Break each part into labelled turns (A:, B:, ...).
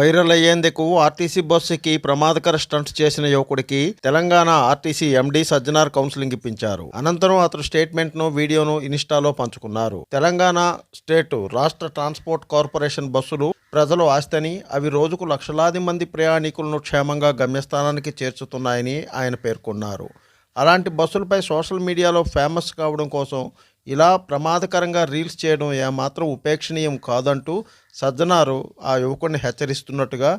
A: Viral అయ్యేందుకు RTC bus ఎక్కి ప్రమాదకర స్టంట్ చేసిన యువకుడికి Telangana RTC MD Sajjanar counselling ఇప్పించారు. అనంతరం అతను స్టేట్మెంట్ ను వీడియోను ఇన్స్టాలో పంచుకున్నారు. తెలంగాణ స్టేట్ రాష్ట్ర ట్రాన్స్పోర్ట్ కార్పొరేషన్ బస్సులు ప్రజలు ఆస్తిని, అవి రోజుకు లక్షలాది మంది ప్రయాణికులను క్షేమంగా గమ్యస్థానానికి చేర్చుతున్నాయని ఆయన పేర్కొన్నారు. అలాంటి బస్సులపై సోషల్ మీడియాలో ఫేమస్ కావడం కోసం ఇలా ప్రమాదకరంగా రీల్స్ చేయడం ఏమాత్రం ఉపేక్షణీయం కాదంటూ సజ్జనారు ఆ యువకుడిని హెచ్చరిస్తున్నట్టుగా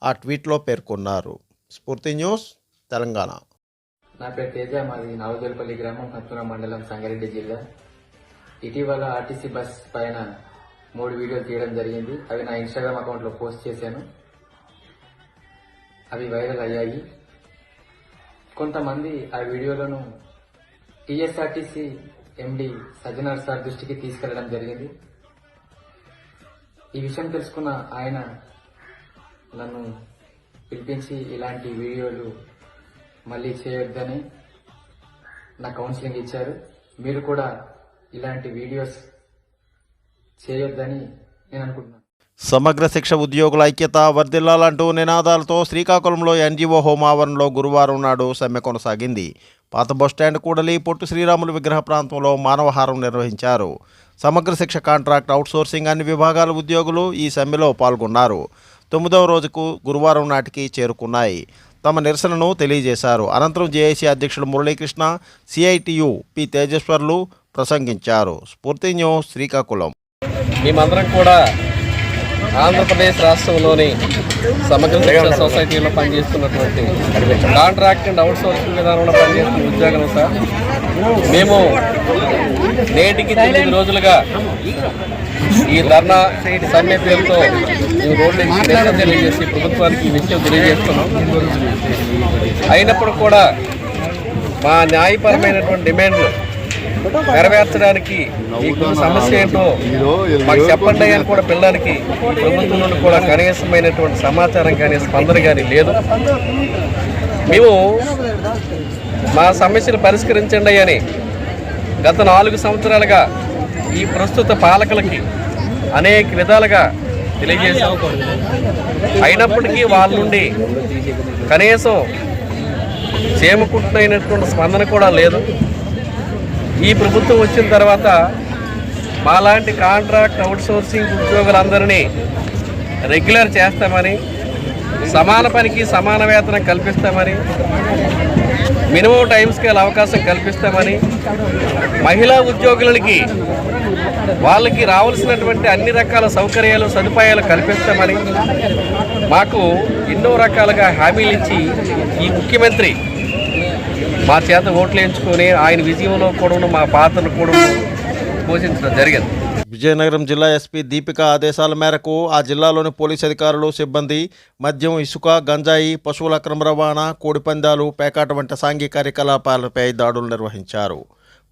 A: ఆ ట్వీట్లో పేర్కొన్నారు. స్ఫూర్తి న్యూస్, తెలంగాణ.
B: నా పేరు తేజ, మాది నవజల్పల్లి గ్రామం, హత్తున మండలం, సంగారెడ్డి జిల్లా. ఇటీవల ఆర్టీసీ బస్ పైన 3 వీడియోలు తీయడం జరిగింది. అవి నా ఇన్స్టాగ్రామ్ అకౌంట్లో పోస్ట్ చేశాను. అవి వైరల్ అయ్యాయి. కొంతమంది ఆ వీడియోలను టీఎస్ఆర్టీసీ ఎండి సజ్జనార్ సార్ దృష్టికి తీసుకెళ్లడం జరిగింది. ఈ విషయం తెలుసుకున్న ఆయన నన్ను పిలిపించి ఇలాంటి వీడియోలు మళ్ళీ చేయొద్దని నా కౌన్సిలింగ్ ఇచ్చారు. మీరు కూడా ఇలాంటి వీడియోస్ చేయొద్దని నేను అనుకుంటున్నాను.
A: సమగ్ర శిక్ష ఉద్యోగుల ఐక్యత వర్ధిల్లాలంటూ నినాదాలతో శ్రీకాకుళంలో ఎన్జీఓ హోం ఆవరణలో గురువారం నాడు సమ్మె కొనసాగింది. పాత బస్టాండ్ కూడలి పొట్టు శ్రీరాములు విగ్రహ ప్రాంతంలో మానవహారం నిర్వహించారు. సమగ్ర శిక్ష కాంట్రాక్ట్ అవుట్సోర్సింగ్ అన్ని విభాగాల ఉద్యోగులు ఈ సమ్మెలో పాల్గొన్నారు. 9వ రోజుకు గురువారం నాటికి చేరుకున్నాయి. తమ నిరసనను తెలియజేశారు. అనంతరం జేఏసీ అధ్యక్షుడు మురళీకృష్ణ, సిఐటియు పి తేజేశ్వర్లు ప్రసంగించారు. స్ఫూర్తి న్యూస్, శ్రీకాకుళం.
C: మేమందరం కూడా ఆంధ్రప్రదేశ్ రాష్ట్రంలోని సమగ్ర శిక్ష సొసైటీలో పనిచేస్తున్నటువంటి కాంట్రాక్ట్ అండ్ అవుట్సోర్సింగ్ విధానంలో పనిచేస్తున్న ఉద్యోగులు సార్, మేము నేటికి 9 రోజులుగా ఈ ధర్నా సమ్మె పేరుతో మేము రోడ్లు నిరసన తెలియజేసి ప్రభుత్వానికి ఈ విషయం తెలియజేస్తున్నాం. అయినప్పుడు కూడా మా న్యాయపరమైనటువంటి డిమాండ్లు నెరవేర్చడానికి మీకు సమస్య ఏంటో మాకు చెప్పండి అని కూడా పిల్లలకి ప్రభుత్వం నుండి కూడా కనీసమైనటువంటి సమాచారం కానీ స్పందన కానీ లేదు. మేము మా సమస్యలు పరిష్కరించండి అని గత 4 సంవత్సరాలుగా ఈ ప్రస్తుత పాలకులకి అనేక విధాలుగా తెలియజేశాం. అయినప్పటికీ వాళ్ళ నుండి కనీసం చేమకుంటున్నటువంటి స్పందన కూడా లేదు. ఈ ప్రభుత్వం వచ్చిన తర్వాత మాలాంటి కాంట్రాక్ట్ అవుట్సోర్సింగ్ ఉద్యోగులందరినీ రెగ్యులర్ చేస్తామని, సమాన పనికి సమాన వేతనం కల్పిస్తామని, మినిమం టైం స్కేల్ అవకాశం కల్పిస్తామని, మహిళా ఉద్యోగులకి వాళ్ళకి రావాల్సినటువంటి అన్ని రకాల సౌకర్యాలు సదుపాయాలు కల్పిస్తామని మాకు ఎన్నో రకాలుగా హామీలు ఇచ్చి ఈ ముఖ్యమంత్రి మా చేత ఓట్లు వేయించుకొని ఆయన విజయంలో కూడా మా పాత్రను కూడా పోషించడం జరిగింది.
A: విజయనగరం జిల్లా ఎస్పీ దీపిక ఆదేశాల మేరకు ఆ జిల్లాలోని పోలీసు అధికారులు, సిబ్బంది మద్యం, ఇసుక, గంజాయి, పశువుల అక్రమ రవాణా, కోడిపందాలు, పేకాట వంటి సాంఘిక కార్యకలాపాలపై దాడులు నిర్వహించారు.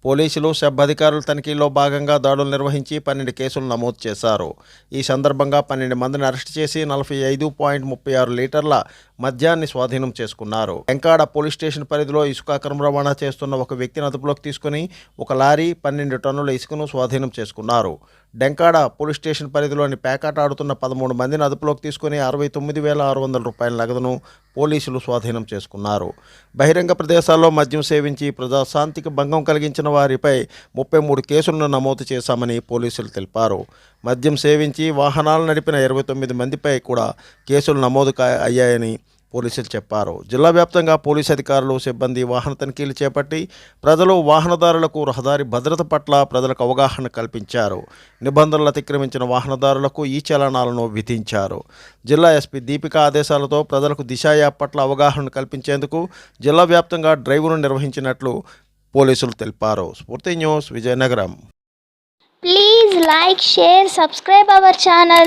A: పోలీసులు, సెబ్ అధికారులు తనిఖీలో భాగంగా దాడులు నిర్వహించి 12 కేసులు నమోదు చేశారు. ఈ సందర్భంగా 12 మందిని అరెస్ట్ చేసి 45.36 లీటర్ల మద్యాన్ని స్వాధీనం చేసుకున్నారు. వెంకాడ పోలీస్ స్టేషన్ పరిధిలో ఇసుక అక్రమ రవాణా చేస్తున్న ఒక వ్యక్తిని అదుపులోకి తీసుకుని 1 లారీ 12 టన్నుల ఇసుకను స్వాధీనం చేసుకున్నారు. డెంకాడ పోలీస్ స్టేషన్ పరిధిలోని పేకాట ఆడుతున్న 13 మందిని అదుపులోకి తీసుకుని 69,600 రూపాయల నగదును పోలీసులు స్వాధీనం చేసుకున్నారు. బహిరంగ ప్రదేశాల్లో మద్యం సేవించి ప్రజాశాంతికి భంగం కలిగించిన వారిపై 33 కేసులను నమోదు చేశామని పోలీసులు తెలిపారు. మద్యం సేవించి వాహనాలు నడిపిన 29 మందిపై కూడా కేసులు నమోదు అయ్యాయని పోలీసులు చెప్పారు. జిల్లా వ్యాప్తంగా పోలీసు అధికారులు, సిబ్బంది వాహన తనిఖీలు చేపట్టి ప్రజలు, వాహనదారులకు రహదారి భద్రత పట్ల ప్రజలకు అవగాహన కల్పించారు. నిబంధనలు అతిక్రమించిన వాహనదారులకు ఈ చలనాలను విధించారు. జిల్లా ఎస్పీ దీపిక ఆదేశాలతో ప్రజలకు దిశ యాప్ పట్ల అవగాహన కల్పించేందుకు జిల్లా వ్యాప్తంగా డ్రైవ్ను నిర్వహించినట్లు పోలీసులు తెలిపారు. స్ఫూర్తి news, Vizianagaram.
D: Please like, share, subscribe our channel.